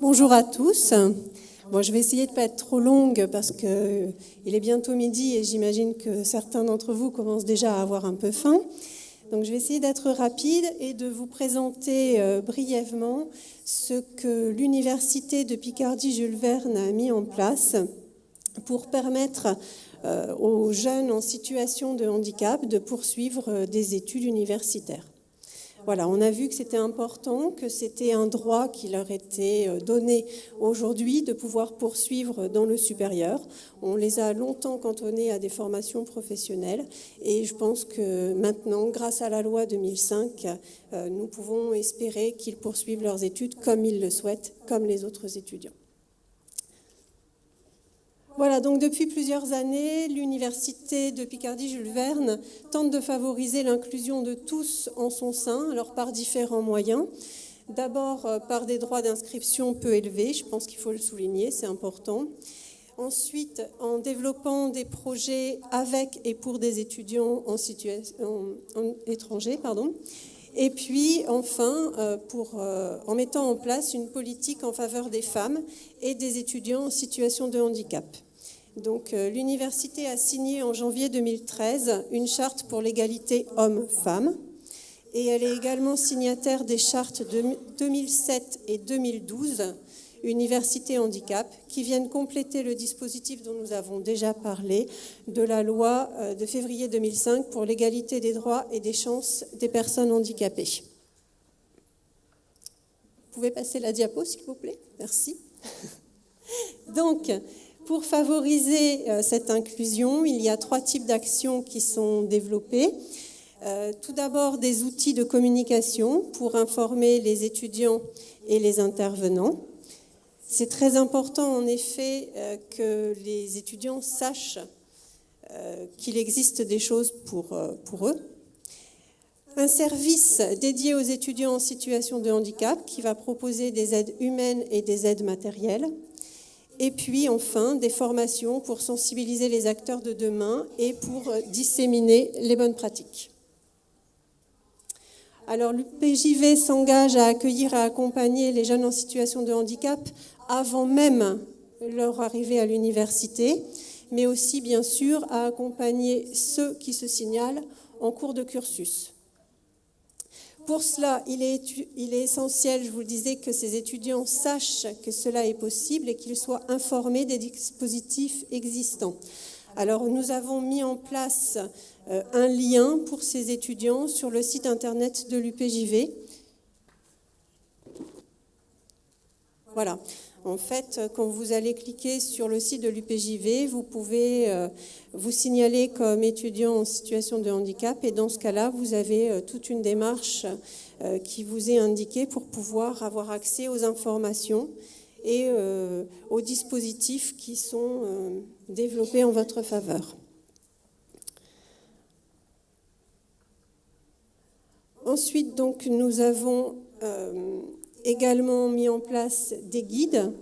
Bonjour à tous. Bon, je vais essayer de ne pas être trop longue parce qu'il est bientôt midi et j'imagine que certains d'entre vous commencent déjà à avoir un peu faim. Donc je vais essayer d'être rapide et de vous présenter brièvement ce que l'Université de Picardie-Jules Verne a mis en place pour permettre aux jeunes en situation de handicap de poursuivre des études universitaires. Voilà, on a vu que c'était important, que c'était un droit qui leur était donné aujourd'hui de pouvoir poursuivre dans le supérieur. On les a longtemps cantonnés à des formations professionnelles et je pense que maintenant, grâce à la loi 2005, nous pouvons espérer qu'ils poursuivent leurs études comme ils le souhaitent, comme les autres étudiants. Voilà, donc depuis plusieurs années, l'Université de Picardie-Jules Verne tente de favoriser l'inclusion de tous en son sein, alors par différents moyens. D'abord par des droits d'inscription peu élevés, je pense qu'il faut le souligner, c'est important. Ensuite, en développant des projets avec et pour des étudiants en étrangers, Et puis, enfin, en mettant en place une politique en faveur des femmes et des étudiants en situation de handicap. Donc, l'université a signé en janvier 2013 une charte pour l'égalité hommes-femmes et elle est également signataire des chartes de 2007 et 2012, Université Handicap, qui viennent compléter le dispositif dont nous avons déjà parlé de la loi de février 2005 pour l'égalité des droits et des chances des personnes handicapées. Vous pouvez passer la diapo, s'il vous plaît? Merci. Donc, pour favoriser cette inclusion, il y a 3 types d'actions qui sont développées. Tout d'abord, des outils de communication pour informer les étudiants et les intervenants. C'est très important, en effet, que les étudiants sachent qu'il existe des choses pour eux. Un service dédié aux étudiants en situation de handicap qui va proposer des aides humaines et des aides matérielles. Et puis, enfin, des formations pour sensibiliser les acteurs de demain et pour disséminer les bonnes pratiques. Alors, l'UPJV s'engage à accueillir et à accompagner les jeunes en situation de handicap avant même leur arrivée à l'université, mais aussi, bien sûr, à accompagner ceux qui se signalent en cours de cursus. Pour cela, il est essentiel, je vous le disais, que ces étudiants sachent que cela est possible et qu'ils soient informés des dispositifs existants. Alors, nous avons mis en place un lien pour ces étudiants sur le site internet de l'UPJV. Voilà. En fait, quand vous allez cliquer sur le site de l'UPJV, vous pouvez vous signaler comme étudiant en situation de handicap et dans ce cas-là, vous avez toute une démarche qui vous est indiquée pour pouvoir avoir accès aux informations et aux dispositifs qui sont développés en votre faveur. Ensuite, donc, nous avons également mis en place des guides.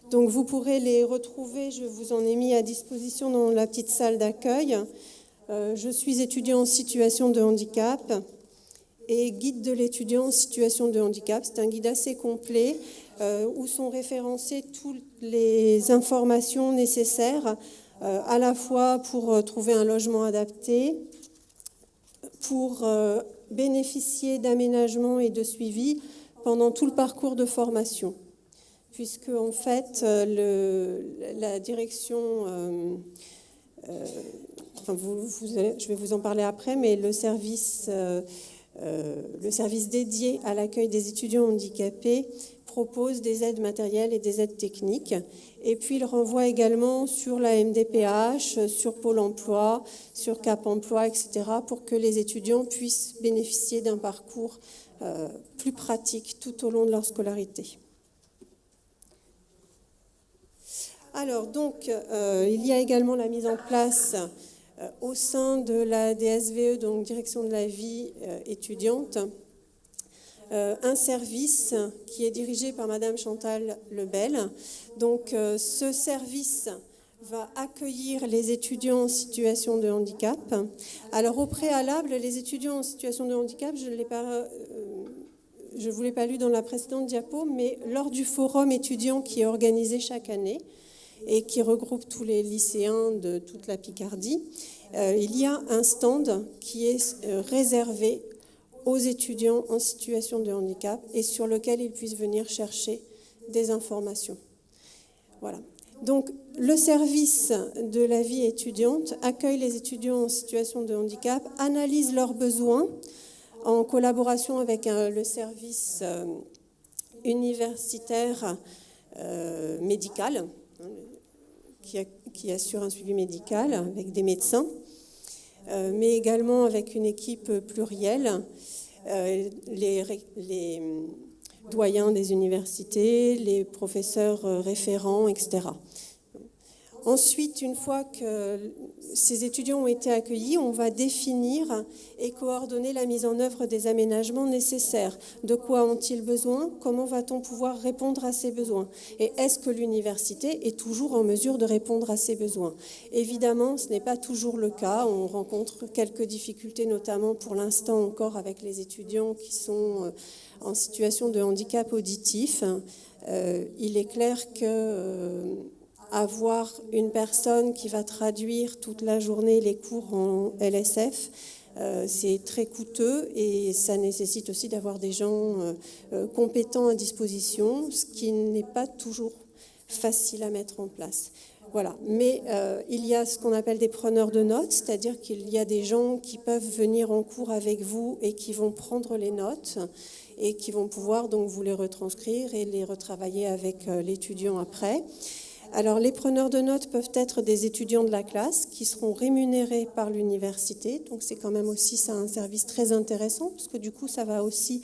Donc vous pourrez les retrouver, je vous en ai mis à disposition dans la petite salle d'accueil. Je suis étudiant en situation de handicap et guide de l'étudiant en situation de handicap. C'est un guide assez complet où sont référencées toutes les informations nécessaires à la fois pour trouver un logement adapté, pour bénéficier d'aménagement et de suivi pendant tout le parcours de formation, puisque en fait la direction, je vais vous en parler après, mais le service dédié à l'accueil des étudiants handicapés propose des aides matérielles et des aides techniques, et puis il renvoie également sur la MDPH, sur Pôle emploi, sur Cap emploi, etc., pour que les étudiants puissent bénéficier d'un parcours plus pratique tout au long de leur scolarité. Alors, donc, il y a également la mise en place au sein de la DSVE, donc Direction de la vie étudiante, un service qui est dirigé par Madame Chantal Lebel. Donc, ce service va accueillir les étudiants en situation de handicap. Alors, au préalable, les étudiants en situation de handicap, je ne l'ai pas je ne vous l'ai pas lu dans la précédente diapo, mais lors du forum étudiant qui est organisé chaque année et qui regroupe tous les lycéens de toute la Picardie, il y a un stand qui est réservé aux étudiants en situation de handicap et sur lequel ils puissent venir chercher des informations. Voilà. Donc, le service de la vie étudiante accueille les étudiants en situation de handicap, analyse leurs besoins en collaboration avec le service universitaire médical, qui assure un suivi médical avec des médecins, mais également avec une équipe plurielle, les doyens des universités, les professeurs référents, etc. Ensuite, une fois que ces étudiants ont été accueillis, on va définir et coordonner la mise en œuvre des aménagements nécessaires. De quoi ont-ils besoin? Comment va-t-on pouvoir répondre à ces besoins? Et est-ce que l'université est toujours en mesure de répondre à ces besoins? Évidemment, ce n'est pas toujours le cas. On rencontre quelques difficultés, notamment pour l'instant encore avec les étudiants qui sont en situation de handicap auditif. Il est clair que avoir une personne qui va traduire toute la journée les cours en LSF, c'est très coûteux et ça nécessite aussi d'avoir des gens compétents à disposition, ce qui n'est pas toujours facile à mettre en place. Voilà. Mais il y a ce qu'on appelle des preneurs de notes, c'est-à-dire qu'il y a des gens qui peuvent venir en cours avec vous et qui vont prendre les notes et qui vont pouvoir donc vous les retranscrire et les retravailler avec l'étudiant après. Alors, les preneurs de notes peuvent être des étudiants de la classe qui seront rémunérés par l'université. Donc, c'est quand même aussi ça un service très intéressant parce que du coup, ça va aussi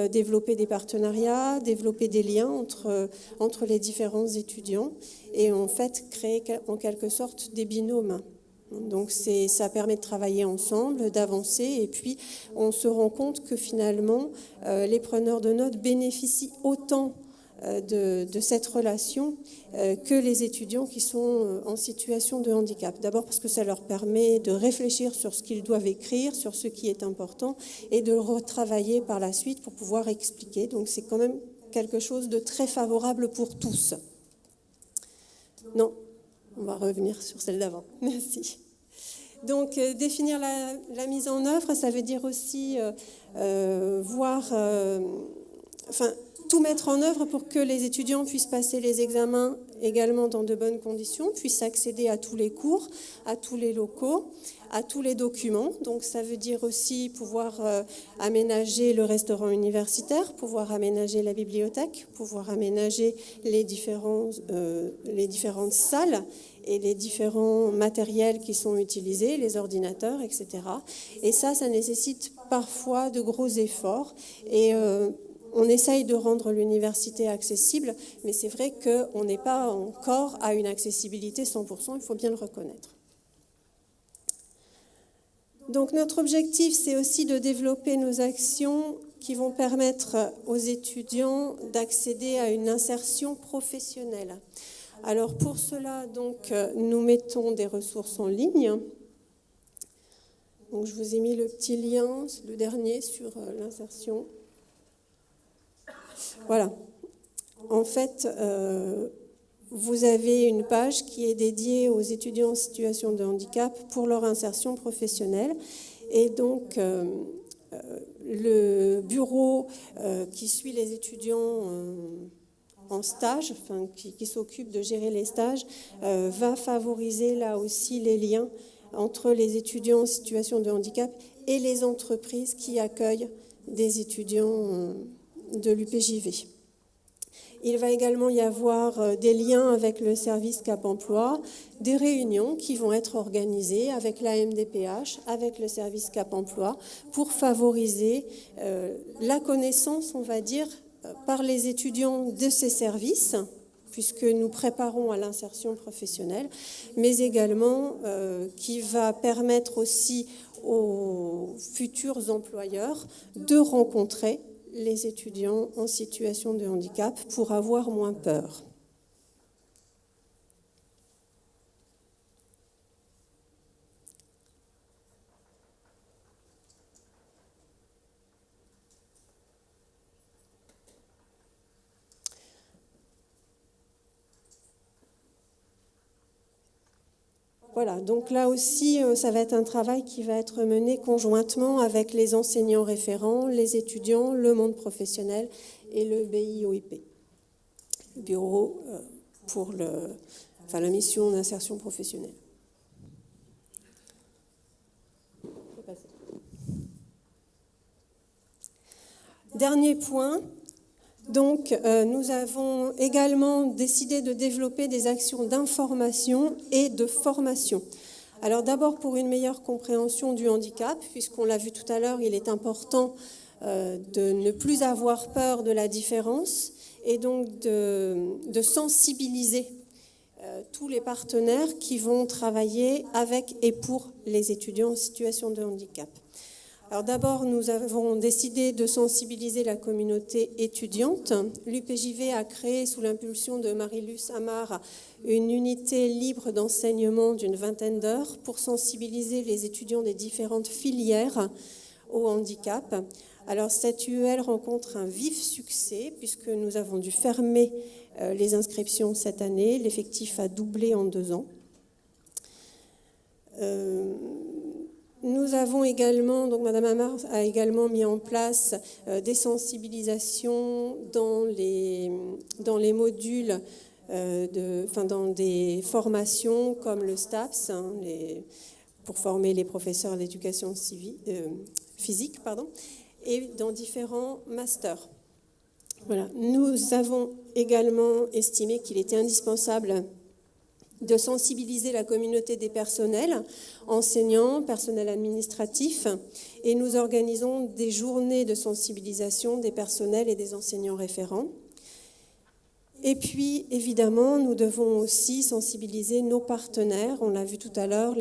développer des partenariats, développer des liens entre les différents étudiants et en fait créer en quelque sorte des binômes. Donc, ça permet de travailler ensemble, d'avancer et puis on se rend compte que finalement, les preneurs de notes bénéficient autant de cette relation que les étudiants qui sont en situation de handicap. D'abord parce que ça leur permet de réfléchir sur ce qu'ils doivent écrire, sur ce qui est important, et de retravailler par la suite pour pouvoir expliquer. Donc c'est quand même quelque chose de très favorable pour tous. Non, on va revenir sur celle d'avant. Merci. Donc définir la mise en œuvre, ça veut dire aussi tout mettre en œuvre pour que les étudiants puissent passer les examens également dans de bonnes conditions, puissent accéder à tous les cours, à tous les locaux, à tous les documents. Donc ça veut dire aussi pouvoir aménager le restaurant universitaire, pouvoir aménager la bibliothèque, pouvoir aménager les différentes salles et les différents matériels qui sont utilisés, les ordinateurs, etc. Et ça nécessite parfois de gros efforts et on essaye de rendre l'université accessible, mais c'est vrai qu'on n'est pas encore à une accessibilité 100%, il faut bien le reconnaître. Donc notre objectif, c'est aussi de développer nos actions qui vont permettre aux étudiants d'accéder à une insertion professionnelle. Alors pour cela, donc, nous mettons des ressources en ligne. Donc, je vous ai mis le petit lien, le dernier, sur l'insertion. Voilà. En fait, vous avez une page qui est dédiée aux étudiants en situation de handicap pour leur insertion professionnelle. Et donc, le bureau qui suit les étudiants en stage, qui s'occupe de gérer les stages, va favoriser là aussi les liens entre les étudiants en situation de handicap et les entreprises qui accueillent des étudiants de l'UPJV. Il va également y avoir des liens avec le service Cap Emploi, des réunions qui vont être organisées avec la MDPH, avec le service Cap Emploi, pour favoriser la connaissance, on va dire, par les étudiants de ces services, puisque nous préparons à l'insertion professionnelle, mais également qui va permettre aussi aux futurs employeurs de rencontrer les étudiants en situation de handicap pour avoir moins peur. Voilà, donc là aussi, ça va être un travail qui va être mené conjointement avec les enseignants référents, les étudiants, le monde professionnel et le BIOIP, le bureau pour la mission d'insertion professionnelle. Dernier point, donc nous avons également décidé de développer des actions d'information et de formation. Alors d'abord pour une meilleure compréhension du handicap, puisqu'on l'a vu tout à l'heure, il est important de ne plus avoir peur de la différence et donc de sensibiliser tous les partenaires qui vont travailler avec et pour les étudiants en situation de handicap. Alors d'abord, nous avons décidé de sensibiliser la communauté étudiante. L'UPJV a créé, sous l'impulsion de Marie-Luce Amar, une unité libre d'enseignement d'une 20aine d'heures pour sensibiliser les étudiants des différentes filières au handicap. Alors cette UEL rencontre un vif succès puisque nous avons dû fermer les inscriptions cette année. L'effectif a doublé en 2 ans. Nous avons également, donc Madame Amar a également mis en place des sensibilisations dans les modules, dans des formations comme le STAPS, pour former les professeurs d'éducation physique, et dans différents masters. Voilà. Nous avons également estimé qu'il était indispensable de sensibiliser la communauté des personnels, enseignants, personnel administratif, et nous organisons des journées de sensibilisation des personnels et des enseignants référents. Et puis, évidemment, nous devons aussi sensibiliser nos partenaires, on l'a vu tout à l'heure,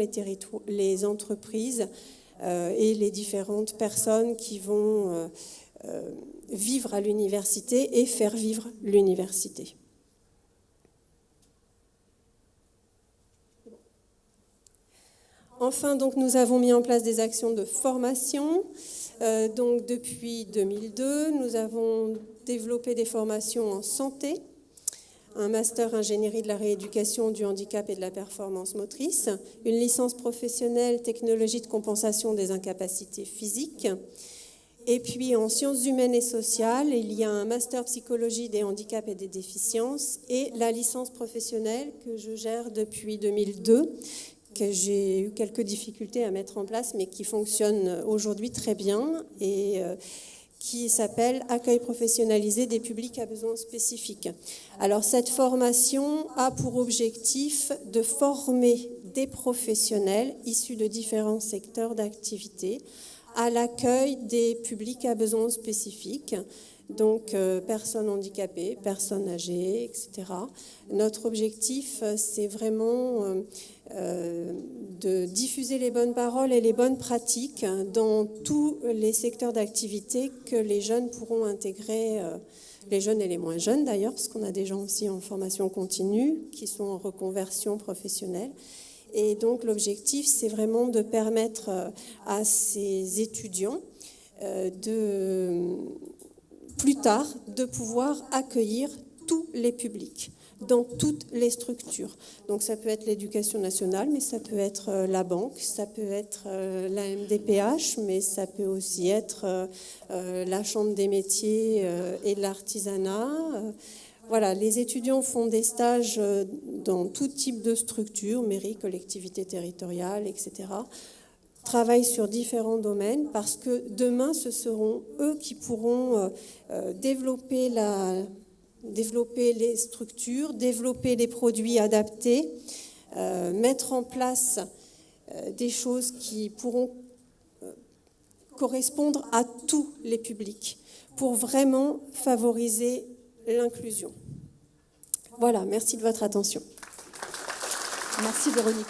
les entreprises et les différentes personnes qui vont vivre à l'université et faire vivre l'université. Enfin, donc, nous avons mis en place des actions de formation. Donc, depuis 2002, nous avons développé des formations en santé, un master ingénierie de la rééducation du handicap et de la performance motrice, une licence professionnelle technologie de compensation des incapacités physiques. Et puis, en sciences humaines et sociales, il y a un master psychologie des handicaps et des déficiences et la licence professionnelle que je gère depuis 2002, que j'ai eu quelques difficultés à mettre en place, mais qui fonctionne aujourd'hui très bien et qui s'appelle « Accueil professionnalisé des publics à besoins spécifiques ». Alors, cette formation a pour objectif de former des professionnels issus de différents secteurs d'activité à l'accueil des publics à besoins spécifiques, donc personnes handicapées, personnes âgées, etc. Notre objectif, c'est vraiment de diffuser les bonnes paroles et les bonnes pratiques dans tous les secteurs d'activité que les jeunes pourront intégrer, les jeunes et les moins jeunes d'ailleurs, parce qu'on a des gens aussi en formation continue qui sont en reconversion professionnelle. Et donc l'objectif, c'est vraiment de permettre à ces étudiants plus tard de pouvoir accueillir tous les publics dans toutes les structures. Donc ça peut être l'éducation nationale, mais ça peut être la banque, ça peut être la MDPH, mais ça peut aussi être la Chambre des métiers et de l'artisanat. Voilà, les étudiants font des stages dans tout type de structures, mairie, collectivité territoriale, etc. Travaillent sur différents domaines parce que demain, ce seront eux qui pourront développer les structures, développer les produits adaptés, mettre en place des choses qui pourront correspondre à tous les publics pour vraiment favoriser l'inclusion. Voilà, merci de votre attention. Merci Véronique.